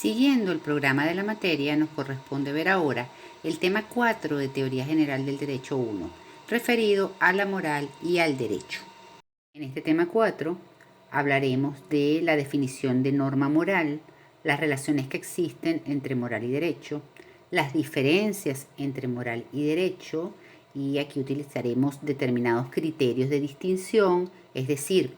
Siguiendo el programa de la materia, nos corresponde ver ahora el tema 4 de Teoría General del Derecho 1, referido a la moral y al derecho. En este tema 4 hablaremos de la definición de norma moral, las relaciones que existen entre moral y derecho, las diferencias entre moral y derecho, y aquí utilizaremos determinados criterios de distinción, es decir,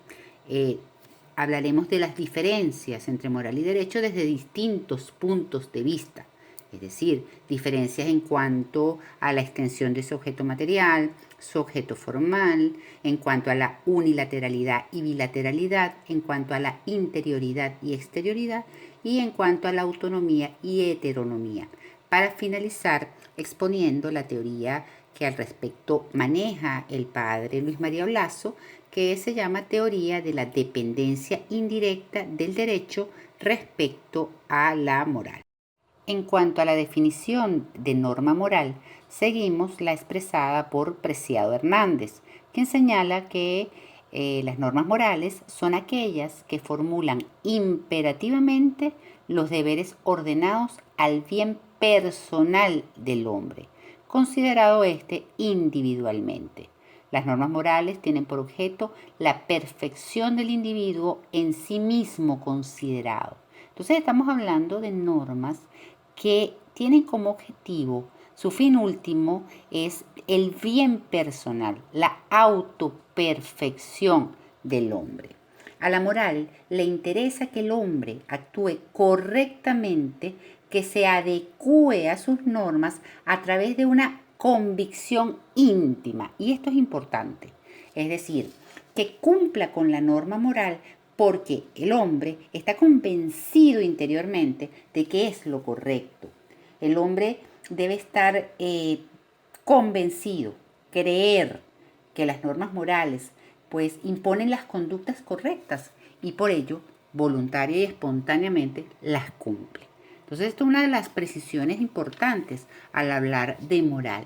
hablaremos de las diferencias entre moral y derecho desde distintos puntos de vista, es decir, diferencias en cuanto a la extensión de su objeto material, su objeto formal, en cuanto a la unilateralidad y bilateralidad, en cuanto a la interioridad y exterioridad y en cuanto a la autonomía y heteronomía, para finalizar exponiendo la teoría que al respecto maneja el padre Luis María Olazo, que se llama teoría de la dependencia indirecta del derecho respecto a la moral. En cuanto a la definición de norma moral, seguimos la expresada por Preciado Hernández, quien señala que las normas morales son aquellas que formulan imperativamente los deberes ordenados al bien personal del hombre, considerado éste individualmente. Las normas morales tienen por objeto la perfección del individuo en sí mismo considerado. Entonces estamos hablando de normas que tienen como objetivo, su fin último es el bien personal, la autoperfección del hombre. A la moral le interesa que el hombre actúe correctamente, que se adecúe a sus normas a través de una convicción íntima. Y esto es importante. Es decir, que cumpla con la norma moral porque el hombre está convencido interiormente de que es lo correcto. El hombre debe estar convencido, creer que las normas morales pues imponen las conductas correctas y por ello voluntaria y espontáneamente las cumple. Entonces, esto es una de las precisiones importantes al hablar de moral,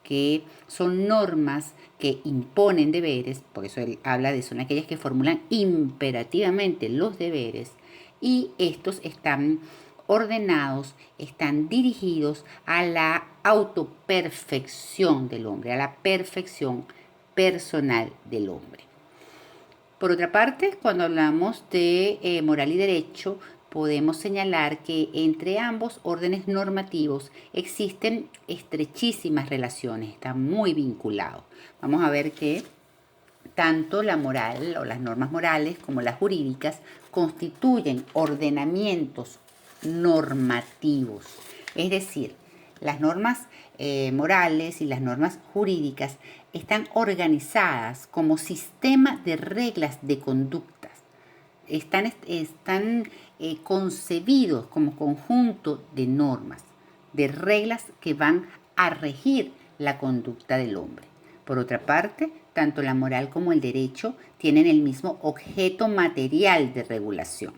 que son normas que imponen deberes, por eso él habla de son aquellas que formulan imperativamente los deberes y estos están ordenados, están dirigidos a la autoperfección del hombre, a la perfección personal del hombre. Por otra parte, cuando hablamos de moral y derecho, podemos señalar que entre ambos órdenes normativos existen estrechísimas relaciones, están muy vinculados. Vamos a ver que tanto la moral o las normas morales como las jurídicas constituyen ordenamientos normativos. Es decir, las normas morales y las normas jurídicas están organizadas como sistema de reglas de conductas. Están concebidos como conjunto de normas, de reglas que van a regir la conducta del hombre. Por otra parte, tanto la moral como el derecho tienen el mismo objeto material de regulación.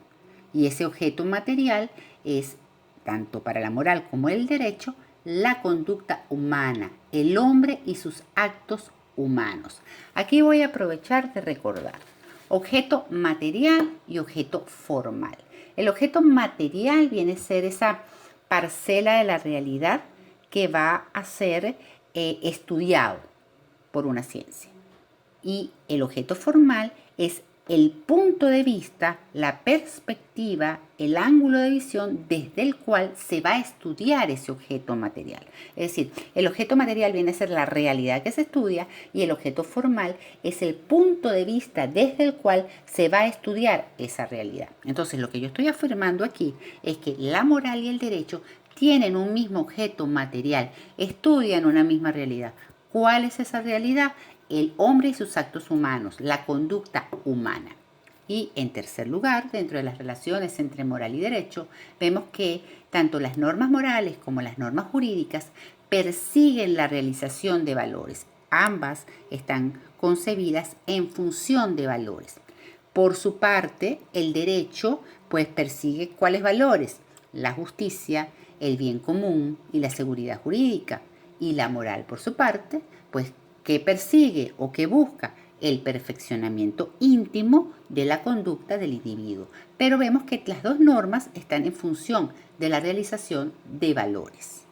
Y ese objeto material es, tanto para la moral como el derecho, la conducta humana, el hombre y sus actos humanos. Aquí voy a aprovechar de recordar objeto material y objeto formal. El objeto material viene a ser esa parcela de la realidad que va a ser estudiado por una ciencia. Y el objeto formal es el punto de vista, la perspectiva, el ángulo de visión desde el cual se va a estudiar ese objeto material. Es decir, el objeto material viene a ser la realidad que se estudia y el objeto formal es el punto de vista desde el cual se va a estudiar esa realidad. Entonces, lo que yo estoy afirmando aquí es que la moral y el derecho tienen un mismo objeto material, estudian una misma realidad. ¿Cuál es esa realidad? El hombre y sus actos humanos, la conducta humana. Y en tercer lugar, dentro de las relaciones entre moral y derecho, vemos que tanto las normas morales como las normas jurídicas persiguen la realización de valores. Ambas están concebidas en función de valores. Por su parte, el derecho pues persigue ¿cuáles valores? La justicia, el bien común y la seguridad jurídica. Y la moral, por su parte, pues ¿qué persigue o qué busca? el perfeccionamiento íntimo de la conducta del individuo. Pero vemos que las dos normas están en función de la realización de valores.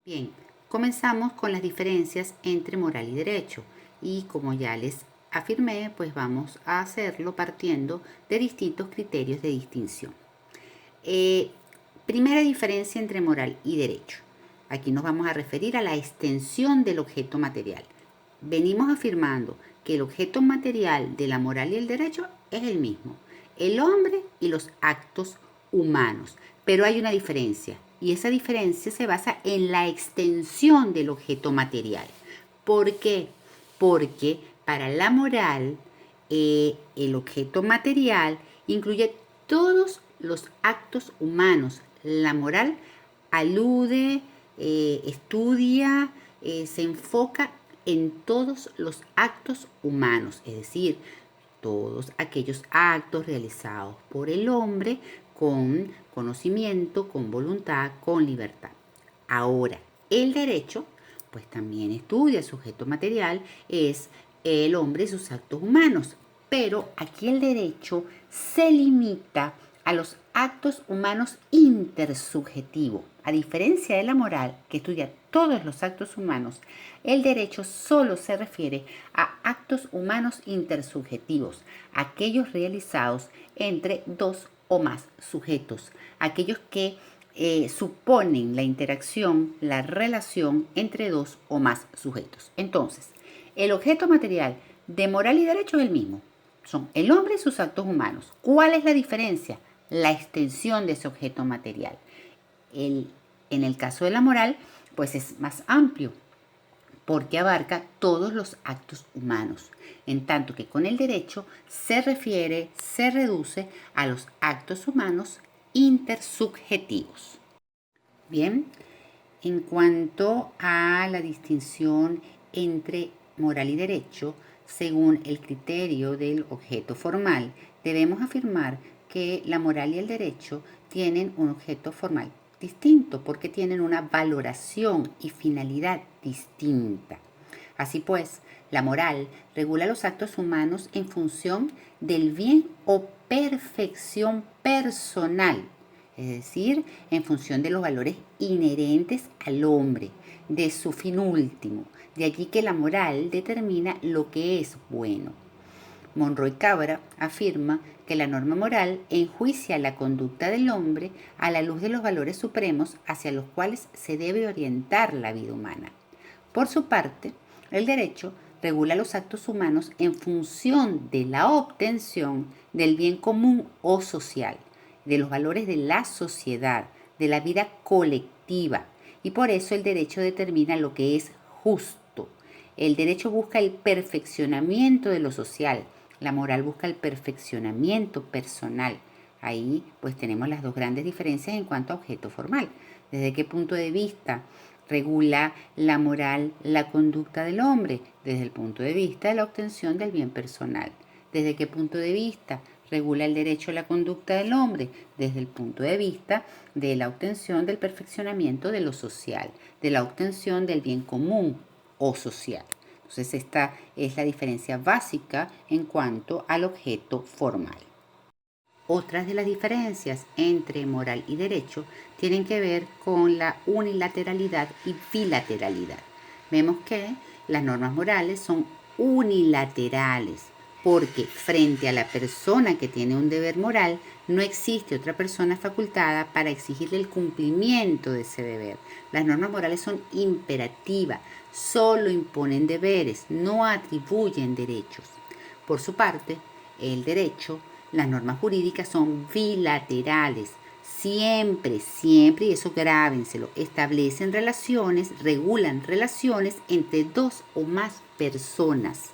Bien, comenzamos con las diferencias entre moral y derecho. Y como ya les afirmé, pues vamos a hacerlo partiendo de distintos criterios de distinción. Primera diferencia entre moral y derecho. Aquí nos vamos a referir a la extensión del objeto material. Venimos afirmando que el objeto material de la moral y el derecho es el mismo, el hombre y los actos humanos. Pero hay una diferencia, y esa diferencia se basa en la extensión del objeto material. ¿Por qué? Porque para la moral, el objeto material incluye todos los actos humanos. La moral alude, estudia, se enfoca en todos los actos humanos, es decir, todos aquellos actos realizados por el hombre con conocimiento, con voluntad, con libertad. Ahora, el derecho, pues también estudia el sujeto material, es el hombre y sus actos humanos, pero aquí el derecho se limita a los actos humanos intersubjetivos. A diferencia de la moral, que estudia todos los actos humanos, el derecho solo se refiere a actos humanos intersubjetivos, aquellos realizados entre dos o más sujetos, aquellos que suponen la interacción, la relación entre dos o más sujetos. Entonces, el objeto material de moral y derecho es el mismo. Son el hombre y sus actos humanos. ¿Cuál es la diferencia? La extensión de ese objeto material. En el caso de la moral, pues es más amplio, porque abarca todos los actos humanos, en tanto que con el derecho se reduce a los actos humanos intersubjetivos. Bien, en cuanto a la distinción entre moral y derecho, según el criterio del objeto formal, debemos afirmar que la moral y el derecho tienen un objeto formal distinto porque tienen una valoración y finalidad distinta. Así pues, la moral regula los actos humanos en función del bien o perfección personal, es decir, en función de los valores inherentes al hombre, de su fin último. De allí que la moral determina lo que es bueno. Monroy Cabra afirma que la norma moral enjuicia la conducta del hombre a la luz de los valores supremos hacia los cuales se debe orientar la vida humana. Por su parte, el derecho regula los actos humanos en función de la obtención del bien común o social, de los valores de la sociedad, de la vida colectiva, y por eso el derecho determina lo que es justo. El derecho busca el perfeccionamiento de lo social, la moral busca el perfeccionamiento personal. Ahí pues tenemos las dos grandes diferencias en cuanto a objeto formal. ¿Desde qué punto de vista regula la moral la conducta del hombre? Desde el punto de vista de la obtención del bien personal. ¿Desde qué punto de vista regula el derecho la conducta del hombre? Desde el punto de vista de la obtención del perfeccionamiento de lo social, de la obtención del bien común o social. Entonces esta es la diferencia básica en cuanto al objeto formal. Otras de las diferencias entre moral y derecho tienen que ver con la unilateralidad y bilateralidad. Vemos que las normas morales son unilaterales, porque frente a la persona que tiene un deber moral, no existe otra persona facultada para exigirle el cumplimiento de ese deber. Las normas morales son imperativas, solo imponen deberes, no atribuyen derechos. Por su parte, el derecho, las normas jurídicas son bilaterales. Siempre, y eso grábenselo, establecen relaciones, regulan relaciones entre dos o más personas.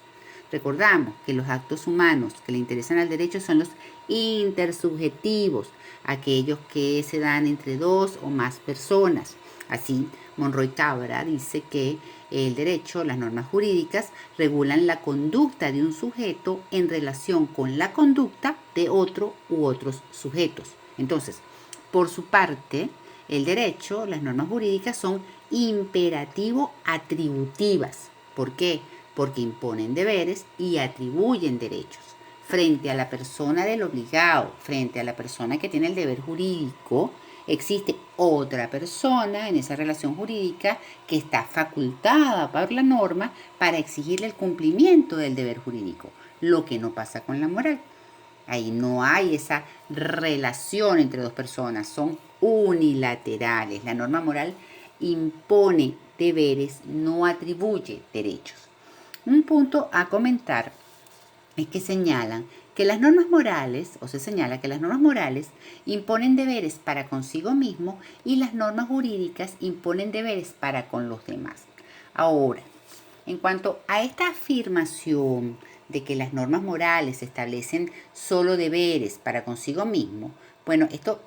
Recordamos que los actos humanos que le interesan al derecho son los intersubjetivos, aquellos que se dan entre dos o más personas. Así, Monroy Cabra dice que el derecho, las normas jurídicas, regulan la conducta de un sujeto en relación con la conducta de otro u otros sujetos. Entonces, por su parte, el derecho, las normas jurídicas son imperativo-atributivas. ¿Por qué? porque imponen deberes y atribuyen derechos. Frente a la persona del obligado, frente a la persona que tiene el deber jurídico, existe otra persona en esa relación jurídica que está facultada por la norma para exigirle el cumplimiento del deber jurídico, lo que no pasa con la moral. Ahí no hay esa relación entre dos personas, son unilaterales. La norma moral impone deberes, no atribuye derechos. Un punto a comentar es que señalan que las normas morales, o se señala que las normas morales imponen deberes para consigo mismo y las normas jurídicas imponen deberes para con los demás. Ahora, en cuanto a esta afirmación de que las normas morales establecen solo deberes para consigo mismo, bueno, esto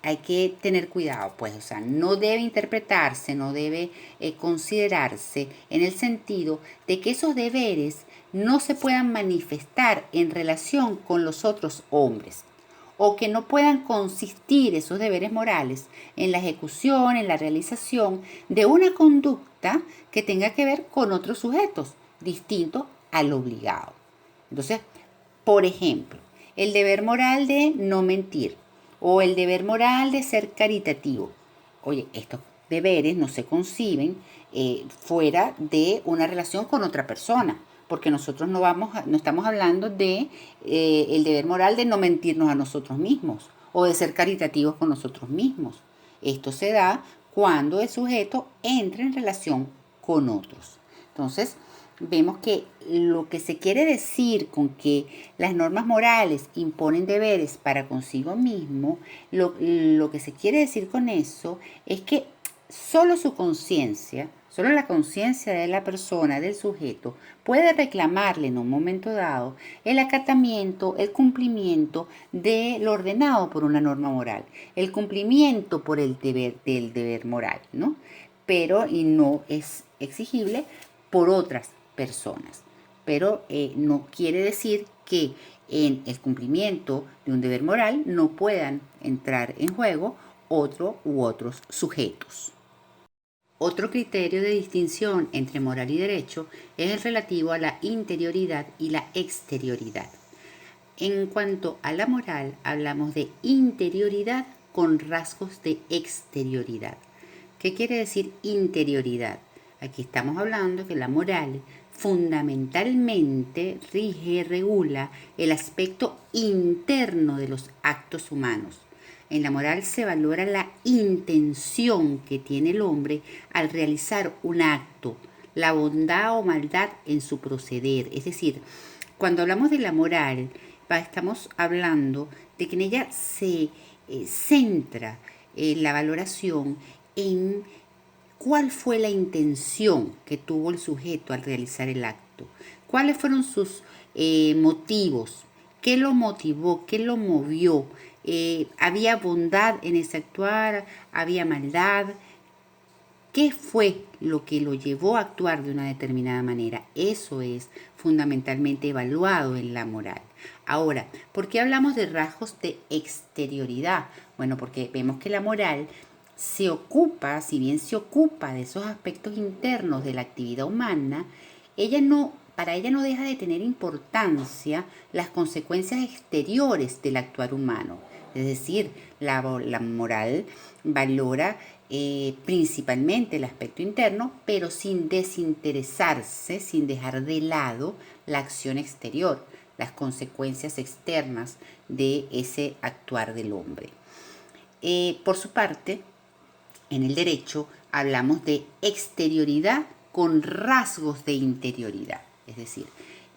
hay que tener cuidado, pues, o sea, no debe interpretarse, no debe considerarse en el sentido de que esos deberes no se puedan manifestar en relación con los otros hombres o que no puedan consistir esos deberes morales en la ejecución, en la realización de una conducta que tenga que ver con otros sujetos distintos al obligado. Entonces, por ejemplo, el deber moral de no mentir o el deber moral de ser caritativo. Oye, estos deberes no se conciben fuera de una relación con otra persona, porque nosotros no estamos hablando de el deber moral de no mentirnos a nosotros mismos o de ser caritativos con nosotros mismos. Esto se da cuando el sujeto entra en relación con otros. Entonces, vemos que lo que se quiere decir con que las normas morales imponen deberes para consigo mismo, lo que se quiere decir con eso es que solo su conciencia, solo la conciencia de la persona, del sujeto, puede reclamarle en un momento dado el acatamiento, el cumplimiento de lo ordenado por una norma moral, el cumplimiento por el deber del deber moral, ¿no? Pero y no es exigible por otras personas. Pero no quiere decir que en el cumplimiento de un deber moral no puedan entrar en juego otro u otros sujetos. Otro criterio de distinción entre moral y derecho es el relativo a la interioridad y la exterioridad. En cuanto a la moral, hablamos de interioridad con rasgos de exterioridad. ¿Qué quiere decir interioridad? Aquí estamos hablando que la moral fundamentalmente rige, regula el aspecto interno de los actos humanos. En la moral se valora la intención que tiene el hombre al realizar un acto, la bondad o maldad en su proceder. Es decir, cuando hablamos de la moral, estamos hablando de que en ella se centra la valoración en cuál fue la intención que tuvo el sujeto al realizar el acto, cuáles fueron sus motivos, qué lo motivó, qué lo movió, había bondad en ese actuar, había maldad, qué fue lo que lo llevó a actuar de una determinada manera. Eso es fundamentalmente evaluado en la moral. Ahora, ¿por qué hablamos de rasgos de exterioridad? Bueno, porque vemos que la moral se ocupa, si bien se ocupa de esos aspectos internos de la actividad humana, para ella no deja de tener importancia las consecuencias exteriores del actuar humano. Es decir, la moral valora principalmente el aspecto interno, pero sin desinteresarse, sin dejar de lado la acción exterior, las consecuencias externas de ese actuar del hombre. Por su parte, en el derecho hablamos de exterioridad con rasgos de interioridad. Es decir,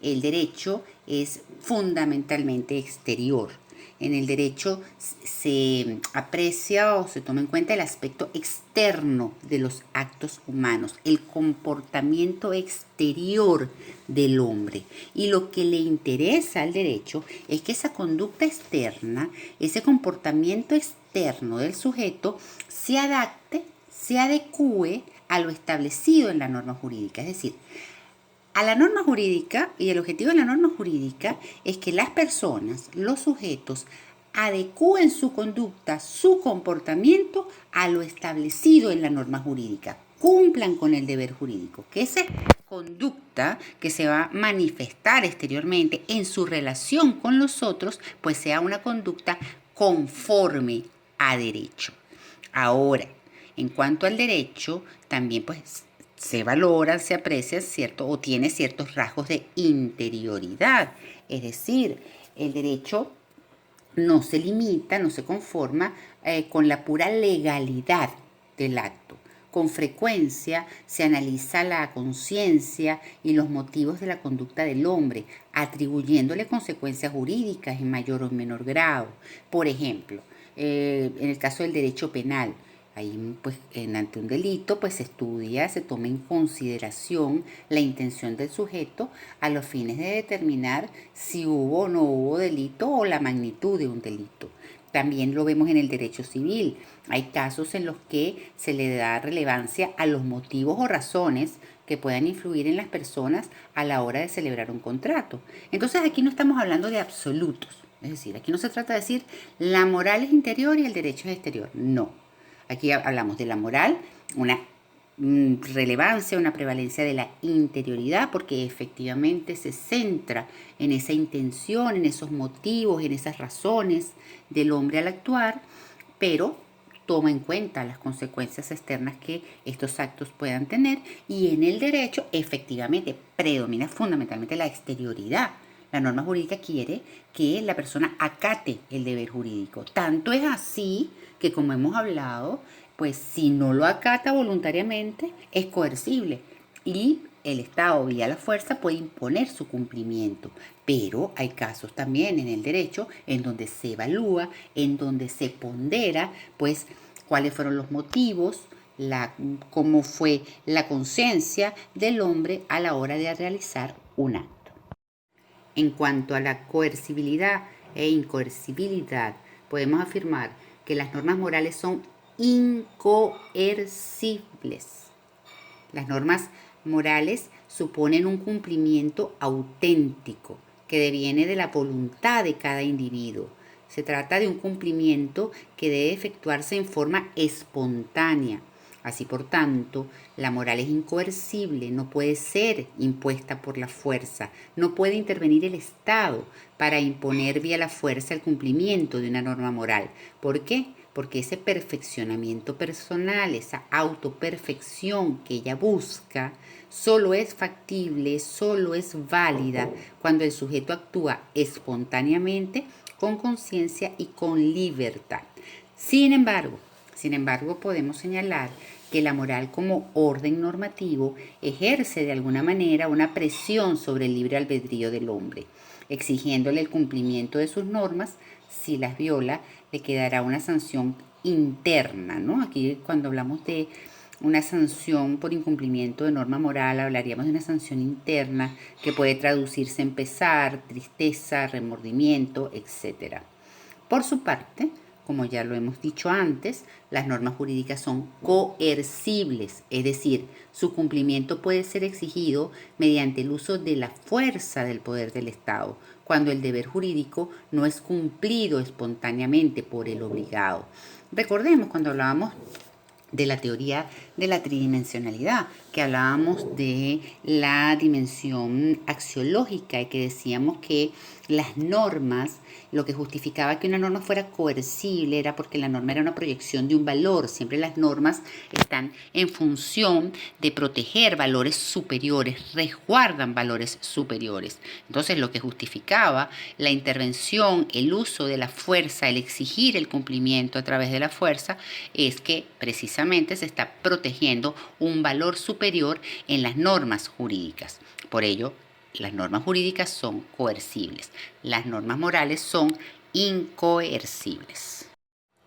el derecho es fundamentalmente exterior. En el derecho se aprecia o se toma en cuenta el aspecto externo de los actos humanos, el comportamiento exterior del hombre. Y lo que le interesa al derecho es que esa conducta externa, ese comportamiento externo del sujeto, se adapte, se adecúe a lo establecido en la norma jurídica. Es decir, a la norma jurídica, y el objetivo de la norma jurídica es que las personas, los sujetos, adecúen su conducta, su comportamiento a lo establecido en la norma jurídica, cumplan con el deber jurídico, que ese conducta que se va a manifestar exteriormente en su relación con los otros, pues sea una conducta conforme a derecho. Ahora, en cuanto al derecho, también pues se valora, se aprecia, ¿cierto? O tiene ciertos rasgos de interioridad. Es decir, el derecho no se limita, no se conforma con la pura legalidad del acto. Con frecuencia se analiza la conciencia y los motivos de la conducta del hombre, atribuyéndole consecuencias jurídicas en mayor o menor grado. Por ejemplo, en el caso del derecho penal, ahí pues ante un delito pues se estudia, se toma en consideración la intención del sujeto a los fines de determinar si hubo o no hubo delito o la magnitud de un delito. También lo vemos en el derecho civil. Hay casos en los que se le da relevancia a los motivos o razones que puedan influir en las personas a la hora de celebrar un contrato. Entonces aquí no estamos hablando de absolutos. Es decir, aquí no se trata de decir la moral es interior y el derecho es exterior. No. Aquí hablamos de la moral, una relevancia, una prevalencia de la interioridad, porque efectivamente se centra en esa intención, en esos motivos, en esas razones del hombre al actuar, pero toma en cuenta las consecuencias externas que estos actos puedan tener, y en el derecho efectivamente predomina fundamentalmente la exterioridad. La norma jurídica quiere que la persona acate el deber jurídico. Tanto es así que, como hemos hablado, pues si no lo acata voluntariamente es coercible y el Estado vía la fuerza puede imponer su cumplimiento. Pero hay casos también en el derecho en donde se evalúa, en donde se pondera, pues cuáles fueron los motivos, cómo fue la conciencia del hombre a la hora de realizar un acto. En cuanto a la coercibilidad e incoercibilidad, podemos afirmar que las normas morales son incoercibles. Las normas morales suponen un cumplimiento auténtico que deviene de la voluntad de cada individuo. Se trata de un cumplimiento que debe efectuarse en forma espontánea. Así, por tanto, la moral es incoercible, no puede ser impuesta por la fuerza, no puede intervenir el Estado para imponer vía la fuerza el cumplimiento de una norma moral. ¿Por qué? Porque ese perfeccionamiento personal, esa autoperfección que ella busca, solo es factible, solo es válida cuando el sujeto actúa espontáneamente, con conciencia y con libertad. Sin embargo, podemos señalar que la moral como orden normativo ejerce de alguna manera una presión sobre el libre albedrío del hombre, exigiéndole el cumplimiento de sus normas. Si las viola, le quedará una sanción interna, ¿no? Aquí cuando hablamos de una sanción por incumplimiento de norma moral, hablaríamos de una sanción interna que puede traducirse en pesar, tristeza, remordimiento, etc. Por su parte, como ya lo hemos dicho antes, las normas jurídicas son coercibles, es decir, su cumplimiento puede ser exigido mediante el uso de la fuerza del poder del Estado, cuando el deber jurídico no es cumplido espontáneamente por el obligado. Recordemos cuando hablábamos de la teoría de la tridimensionalidad, que hablábamos de la dimensión axiológica y que decíamos que las normas, lo que justificaba que una norma fuera coercible era porque la norma era una proyección de un valor. Siempre las normas están en función de proteger valores superiores, resguardan valores superiores. Entonces, lo que justificaba la intervención, el uso de la fuerza, el exigir el cumplimiento a través de la fuerza, es que precisamente se está protegiendo un valor superior en las normas jurídicas. Por ello, las normas jurídicas son coercibles. Las normas morales son incoercibles.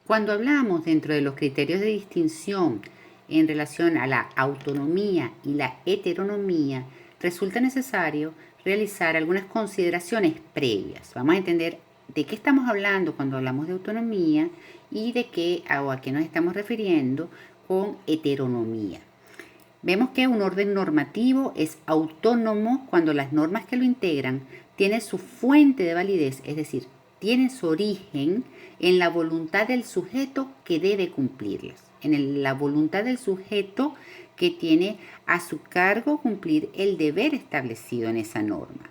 Cuando hablamos dentro de los criterios de distinción en relación a la autonomía y la heteronomía, resulta necesario realizar algunas consideraciones previas. Vamos a entender de qué estamos hablando cuando hablamos de autonomía y de qué o a qué nos estamos refiriendo con heteronomía. Vemos que un orden normativo es autónomo cuando las normas que lo integran tienen su fuente de validez, es decir, tienen su origen en la voluntad del sujeto que debe cumplirlas, en la voluntad del sujeto que tiene a su cargo cumplir el deber establecido en esa norma.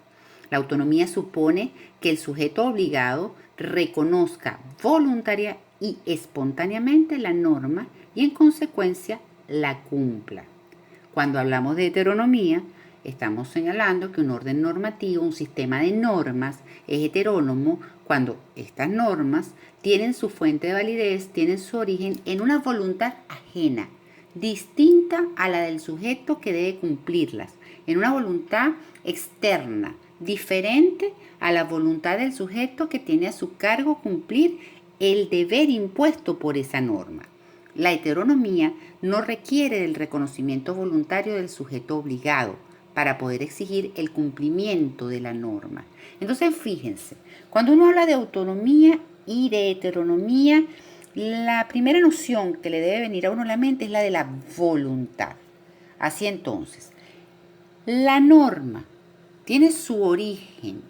La autonomía supone que el sujeto obligado reconozca voluntaria y espontáneamente la norma y en consecuencia la cumpla. Cuando hablamos de heteronomía, estamos señalando que un orden normativo, un sistema de normas, es heterónomo cuando estas normas tienen su fuente de validez, tienen su origen en una voluntad ajena, distinta a la del sujeto que debe cumplirlas, en una voluntad externa, diferente a la voluntad del sujeto que tiene a su cargo cumplir el deber impuesto por esa norma. La heteronomía no requiere del reconocimiento voluntario del sujeto obligado para poder exigir el cumplimiento de la norma. Entonces, fíjense, cuando uno habla de autonomía y de heteronomía, la primera noción que le debe venir a uno a la mente es la de la voluntad. Así entonces, la norma tiene su origen,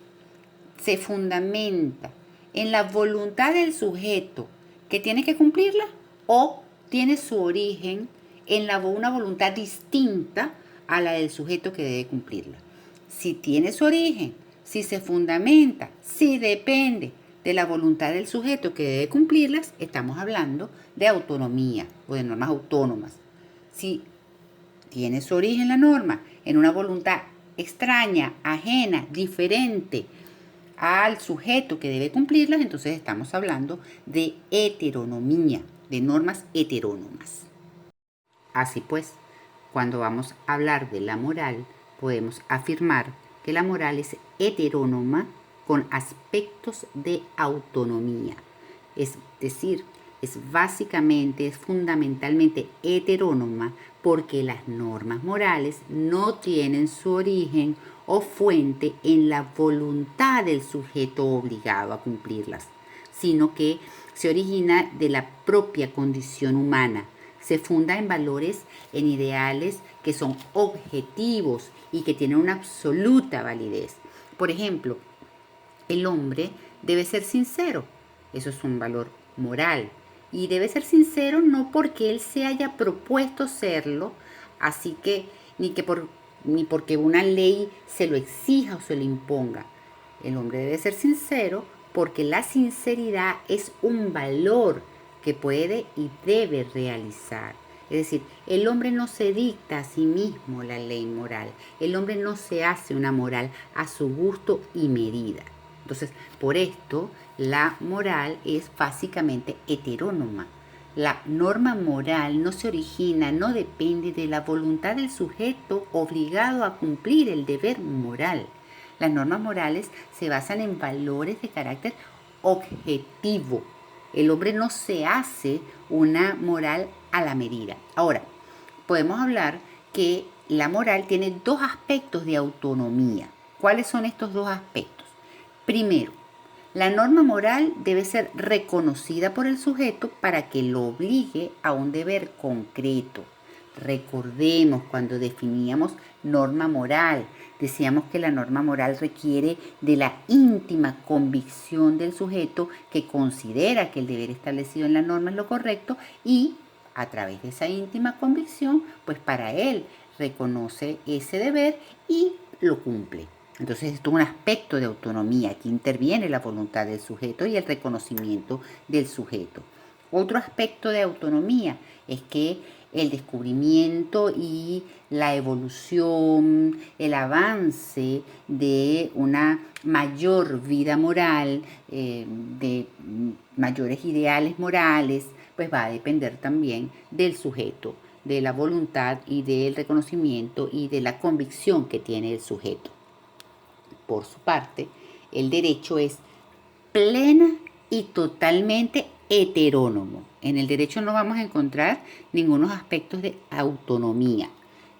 se fundamenta en la voluntad del sujeto que tiene que cumplirla o tiene su origen en una voluntad distinta a la del sujeto que debe cumplirla. Si tiene su origen, si se fundamenta, si depende de la voluntad del sujeto que debe cumplirlas, estamos hablando de autonomía o de normas autónomas. Si tiene su origen la norma en una voluntad extraña, ajena, diferente al sujeto que debe cumplirlas, entonces estamos hablando de heteronomía, de normas heterónomas. Así pues, cuando vamos a hablar de la moral, podemos afirmar que la moral es heterónoma con aspectos de autonomía. Es decir, es fundamentalmente heterónoma porque las normas morales no tienen su origen o fuente en la voluntad del sujeto obligado a cumplirlas, sino que se origina de la propia condición humana. Se funda en valores, en ideales que son objetivos y que tienen una absoluta validez. Por ejemplo, el hombre debe ser sincero. Eso es un valor moral. Y debe ser sincero no porque él se haya propuesto serlo, así que ni porque una ley se lo exija o se lo imponga. El hombre debe ser sincero porque la sinceridad es un valor que puede y debe realizar. Es decir, el hombre no se dicta a sí mismo la ley moral. El hombre no se hace una moral a su gusto y medida. Entonces, por esto, la moral es básicamente heterónoma. La norma moral no se origina, no depende de la voluntad del sujeto obligado a cumplir el deber moral. Las normas morales se basan en valores de carácter objetivo. El hombre no se hace una moral a la medida. Ahora, podemos hablar que la moral tiene dos aspectos de autonomía. ¿Cuáles son estos dos aspectos? Primero, la norma moral debe ser reconocida por el sujeto para que lo obligue a un deber concreto. Recordemos cuando definíamos norma moral, decíamos que la norma moral requiere de la íntima convicción del sujeto que considera que el deber establecido en la norma es lo correcto y a través de esa íntima convicción, pues para él reconoce ese deber y lo cumple. Entonces esto es un aspecto de autonomía, aquí interviene la voluntad del sujeto y el reconocimiento del sujeto. Otro aspecto de autonomía es que el descubrimiento y la evolución, el avance de una mayor vida moral, de mayores ideales morales, pues va a depender también del sujeto, de la voluntad y del reconocimiento y de la convicción que tiene el sujeto. Por su parte, el derecho es plena y totalmente heterónomo. En el derecho no vamos a encontrar ningunos aspectos de autonomía.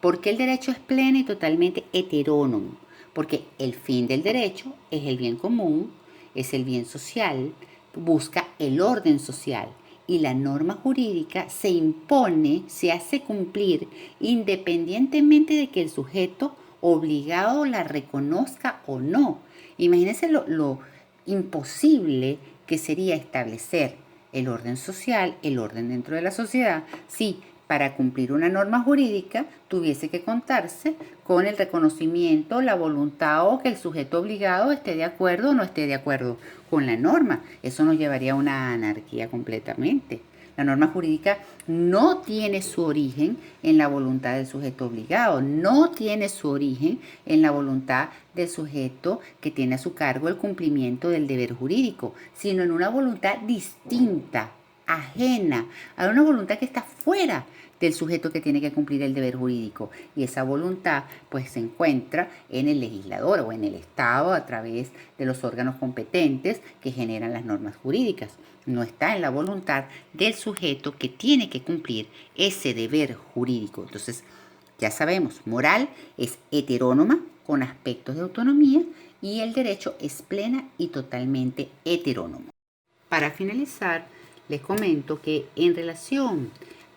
¿Por qué el derecho es pleno y totalmente heterónomo? Porque el fin del derecho es el bien común, es el bien social, busca el orden social y la norma jurídica se impone, se hace cumplir independientemente de que el sujeto obligado la reconozca o no. Imagínense lo imposible que sería establecer el orden social, el orden dentro de la sociedad, si para cumplir una norma jurídica tuviese que contarse con el reconocimiento, la voluntad o que el sujeto obligado esté de acuerdo o no esté de acuerdo con la norma. Eso nos llevaría a una anarquía completamente. La norma jurídica no tiene su origen en la voluntad del sujeto obligado, no tiene su origen en la voluntad del sujeto que tiene a su cargo el cumplimiento del deber jurídico, sino en una voluntad distinta, ajena, a una voluntad que está fuera del sujeto que tiene que cumplir el deber jurídico. Y esa voluntad pues se encuentra en el legislador o en el Estado a través de los órganos competentes que generan las normas jurídicas. No está en la voluntad del sujeto que tiene que cumplir ese deber jurídico. Entonces, ya sabemos, moral es heterónoma con aspectos de autonomía y el derecho es plena y totalmente heterónomo. Para finalizar, les comento que en relación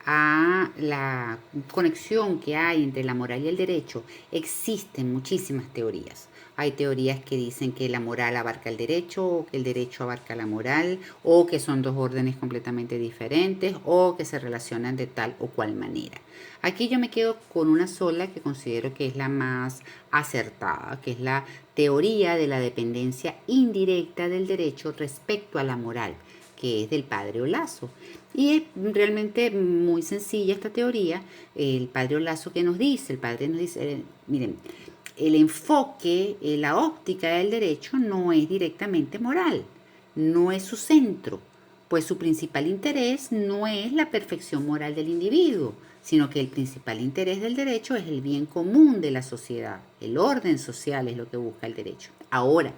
a la conexión que hay entre la moral y el derecho, existen muchísimas teorías. Hay teorías que dicen que la moral abarca el derecho, o que el derecho abarca la moral, o que son dos órdenes completamente diferentes, o que se relacionan de tal o cual manera. Aquí yo me quedo con una sola que considero que es la más acertada, que es la teoría de la dependencia indirecta del derecho respecto a la moral, que es del padre Olazo. Y es realmente muy sencilla esta teoría. El padre Olazo, ¿qué nos dice? El padre nos dice, miren, el enfoque, la óptica del derecho no es directamente moral, no es su centro, pues su principal interés no es la perfección moral del individuo, sino que el principal interés del derecho es el bien común de la sociedad, el orden social es lo que busca el derecho. Ahora,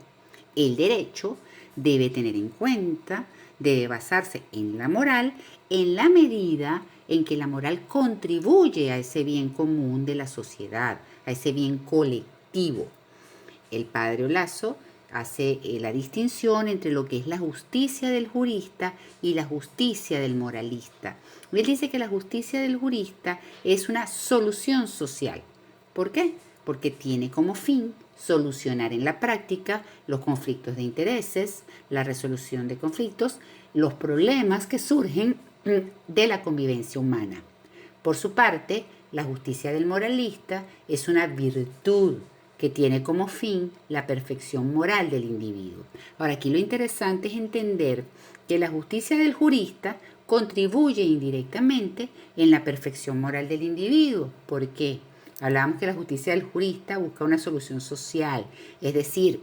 el derecho debe tener en cuenta, debe basarse en la moral en la medida en que la moral contribuye a ese bien común de la sociedad, a ese bien colectivo. El padre Olazo hace la distinción entre lo que es la justicia del jurista y la justicia del moralista. Él dice que la justicia del jurista es una solución social. ¿Por qué? Porque tiene como fin solucionar en la práctica los conflictos de intereses, la resolución de conflictos, los problemas que surgen de la convivencia humana. Por su parte, la justicia del moralista es una virtud que tiene como fin la perfección moral del individuo. Ahora, aquí lo interesante es entender que la justicia del jurista contribuye indirectamente en la perfección moral del individuo. ¿Por qué? Hablábamos que la justicia del jurista busca una solución social, es decir,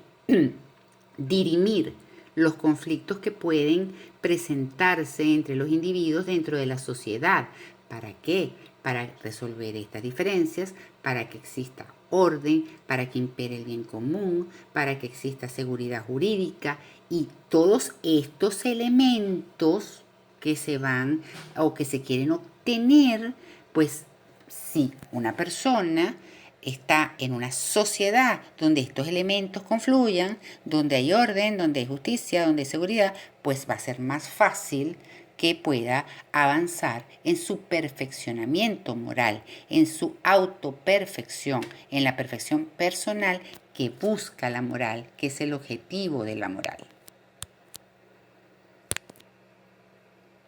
dirimir los conflictos que pueden presentarse entre los individuos dentro de la sociedad. ¿Para qué? Para resolver estas diferencias, para que exista orden, para que impere el bien común, para que exista seguridad jurídica y todos estos elementos que se van o que se quieren obtener, pues si una persona está en una sociedad donde estos elementos confluyan, donde hay orden, donde hay justicia, donde hay seguridad, pues va a ser más fácil que pueda avanzar en su perfeccionamiento moral, en su autoperfección, en la perfección personal que busca la moral, que es el objetivo de la moral.